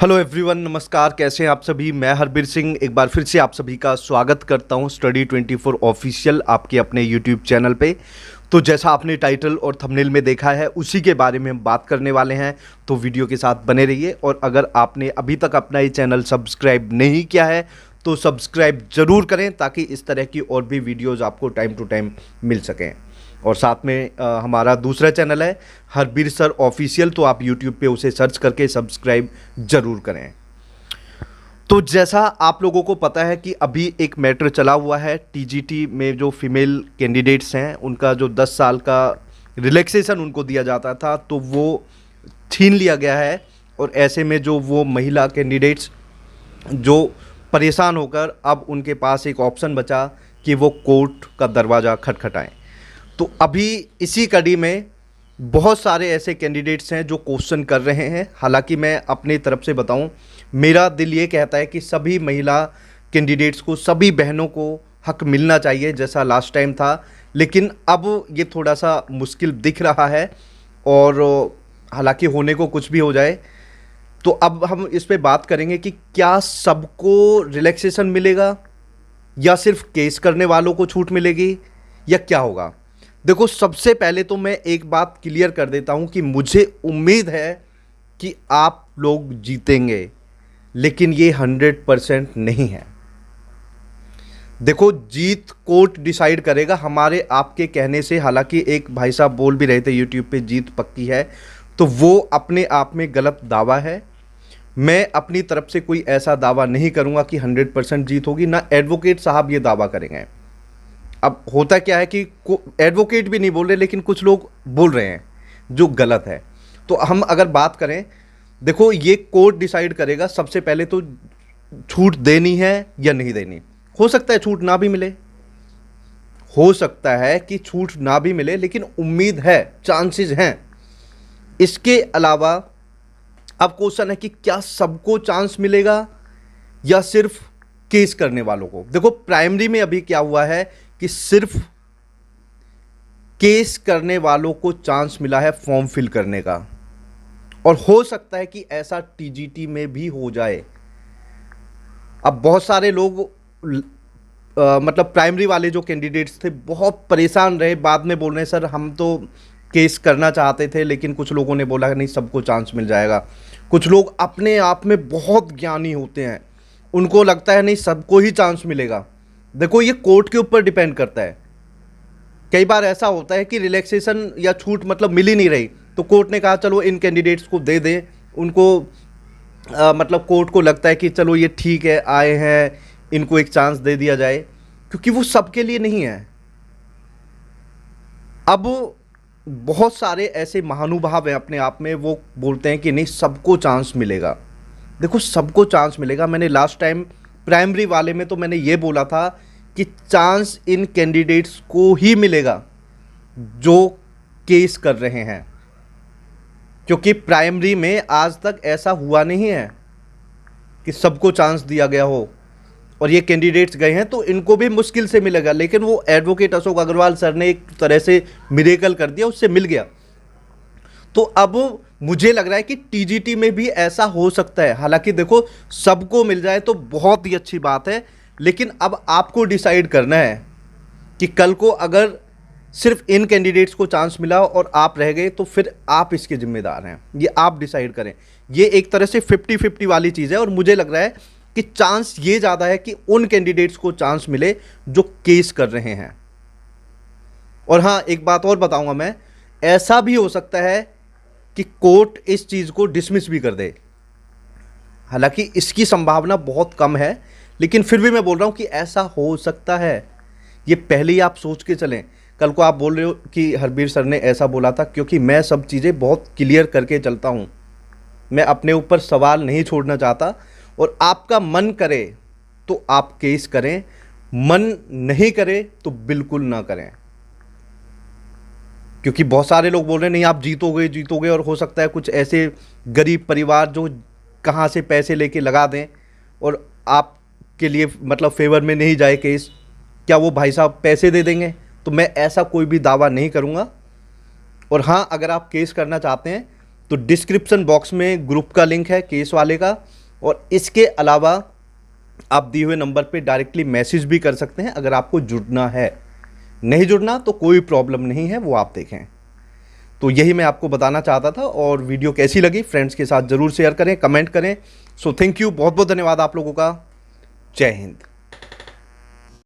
Hello everyone, नमस्कार। कैसे हैं आप सभी। मैं हरबीर सिंह एक बार फिर से आप सभी का स्वागत करता हूं स्टडी 24 ऑफिशियल आपके अपने यूट्यूब चैनल पे। तो जैसा आपने टाइटल और थंबनेल में देखा है उसी के बारे में हम बात करने वाले हैं, तो वीडियो के साथ बने रहिए। और अगर आपने अभी तक अपना ये चैनल सब्सक्राइब नहीं किया है तो सब्सक्राइब ज़रूर करें ताकि इस तरह की और भी वीडियोज़ आपको टाइम टू टाइम मिल सकें। और साथ में हमारा दूसरा चैनल है हरबीर सर ऑफिशियल, तो आप यूट्यूब पे उसे सर्च करके सब्सक्राइब ज़रूर करें। तो जैसा आप लोगों को पता है कि अभी एक मैटर चला हुआ है टीजीटी में, जो फीमेल कैंडिडेट्स हैं उनका जो 10 साल का रिलैक्सेशन उनको दिया जाता था तो वो छीन लिया गया है। और ऐसे में जो वो महिला कैंडिडेट्स जो परेशान होकर अब उनके पास एक ऑप्शन बचा कि वो कोर्ट का दरवाज़ा खटखटाएं। तो अभी इसी कड़ी में बहुत सारे ऐसे कैंडिडेट्स हैं जो क्वेश्चन कर रहे हैं। हालांकि मैं अपनी तरफ से बताऊं, मेरा दिल ये कहता है कि सभी महिला कैंडिडेट्स को, सभी बहनों को हक मिलना चाहिए जैसा लास्ट टाइम था। लेकिन अब ये थोड़ा सा मुश्किल दिख रहा है। और हालांकि होने को कुछ भी हो जाए, तो अब हम इस पे बात करेंगे कि क्या सबको रिलैक्सेशन मिलेगा या सिर्फ केस करने वालों को छूट मिलेगी या क्या होगा। देखो, सबसे पहले तो मैं एक बात क्लियर कर देता हूं कि मुझे उम्मीद है कि आप लोग जीतेंगे, लेकिन ये 100% नहीं है। देखो, जीत कोर्ट डिसाइड करेगा हमारे आपके कहने से। हालांकि एक भाई साहब बोल भी रहे थे यूट्यूब पे जीत पक्की है, तो वो अपने आप में गलत दावा है। मैं अपनी तरफ से कोई ऐसा दावा नहीं करूंगा कि 100% जीत होगी, ना एडवोकेट साहब ये दावा करेंगे। अब होता क्या है कि एडवोकेट भी नहीं बोल रहे, लेकिन कुछ लोग बोल रहे हैं जो गलत है। तो हम अगर बात करें, देखो ये कोर्ट डिसाइड करेगा। सबसे पहले तो छूट देनी है या नहीं देनी। हो सकता है छूट ना भी मिले, हो सकता है कि छूट ना भी मिले, लेकिन उम्मीद है, चांसेस हैं। इसके अलावा अब क्वेश्चन है कि क्या सबको चांस मिलेगा या सिर्फ केस करने वालों को। देखो, प्राइमरी में अभी क्या हुआ है कि सिर्फ केस करने वालों को चांस मिला है फॉर्म फिल करने का, और हो सकता है कि ऐसा टीजीटी में भी हो जाए। अब बहुत सारे लोग मतलब प्राइमरी वाले जो कैंडिडेट्स थे बहुत परेशान रहे, बाद में बोल रहे हैं सर हम तो केस करना चाहते थे, लेकिन कुछ लोगों ने बोला नहीं सबको चांस मिल जाएगा। कुछ लोग अपने आप में बहुत ज्ञानी होते हैं, उनको लगता है नहीं सबको ही चांस मिलेगा। देखो, ये कोर्ट के ऊपर डिपेंड करता है। कई बार ऐसा होता है कि रिलैक्सेशन या छूट मतलब मिल ही नहीं रही, तो कोर्ट ने कहा चलो इन कैंडिडेट्स को दे दें। उनको मतलब कोर्ट को लगता है कि चलो ये ठीक है, आए हैं, इनको एक चांस दे दिया जाए, क्योंकि वो सबके लिए नहीं है। अब बहुत सारे ऐसे महानुभाव हैं अपने आप में, वो बोलते हैं कि नहीं सबको चांस मिलेगा। देखो, सबको चांस मिलेगा। मैंने लास्ट टाइम प्राइमरी वाले में तो मैंने ये बोला था कि चांस इन कैंडिडेट्स को ही मिलेगा जो केस कर रहे हैं, क्योंकि प्राइमरी में आज तक ऐसा हुआ नहीं है कि सबको चांस दिया गया हो। और ये कैंडिडेट्स गए हैं तो इनको भी मुश्किल से मिलेगा, लेकिन वो एडवोकेट अशोक अग्रवाल सर ने एक तरह से मिरेकल कर दिया, उससे मिल गया। तो अब मुझे लग रहा है कि टीजीटी में भी ऐसा हो सकता है। हालांकि देखो, सबको मिल जाए तो बहुत ही अच्छी बात है, लेकिन अब आपको डिसाइड करना है कि कल को अगर सिर्फ इन कैंडिडेट्स को चांस मिला और आप रह गए तो फिर आप इसके जिम्मेदार हैं। ये आप डिसाइड करें। ये एक तरह से 50-50 वाली चीज़ है, और मुझे लग रहा है कि चांस ये ज़्यादा है कि उन कैंडिडेट्स को चांस मिले जो केस कर रहे हैं। और हाँ, एक बात और बताऊंगा मैं, ऐसा भी हो सकता है कि कोर्ट इस चीज़ को डिसमिस भी कर दे। हालांकि इसकी संभावना बहुत कम है, लेकिन फिर भी मैं बोल रहा हूं कि ऐसा हो सकता है। ये पहले ही आप सोच के चलें। कल को आप बोल रहे हो कि हरबीर सर ने ऐसा बोला था, क्योंकि मैं सब चीज़ें बहुत क्लियर करके चलता हूं। मैं अपने ऊपर सवाल नहीं छोड़ना चाहता। और आपका मन करे तो आप केस करें, मन नहीं करे तो बिल्कुल ना करें। क्योंकि बहुत सारे लोग बोल रहे हैं नहीं आप जीतोगे जीतोगे, और हो सकता है कुछ ऐसे गरीब परिवार जो कहाँ से पैसे लेके लगा दें और आपके लिए मतलब फेवर में नहीं जाए केस। क्या वो भाई साहब पैसे दे देंगे? तो मैं ऐसा कोई भी दावा नहीं करूँगा। और हाँ, अगर आप केस करना चाहते हैं तो डिस्क्रिप्शन बॉक्स में ग्रुप का लिंक है केस वाले का, और इसके अलावा आप दिए हुए नंबर पे डायरेक्टली मैसेज भी कर सकते हैं अगर आपको जुड़ना है। नहीं जुड़ना तो कोई प्रॉब्लम नहीं है, वो आप देखें। तो यही मैं आपको बताना चाहता था। और वीडियो कैसी लगी फ्रेंड्स के साथ ज़रूर शेयर करें, कमेंट करें। सो थैंक यू, बहुत बहुत धन्यवाद आप लोगों का। जय हिंद।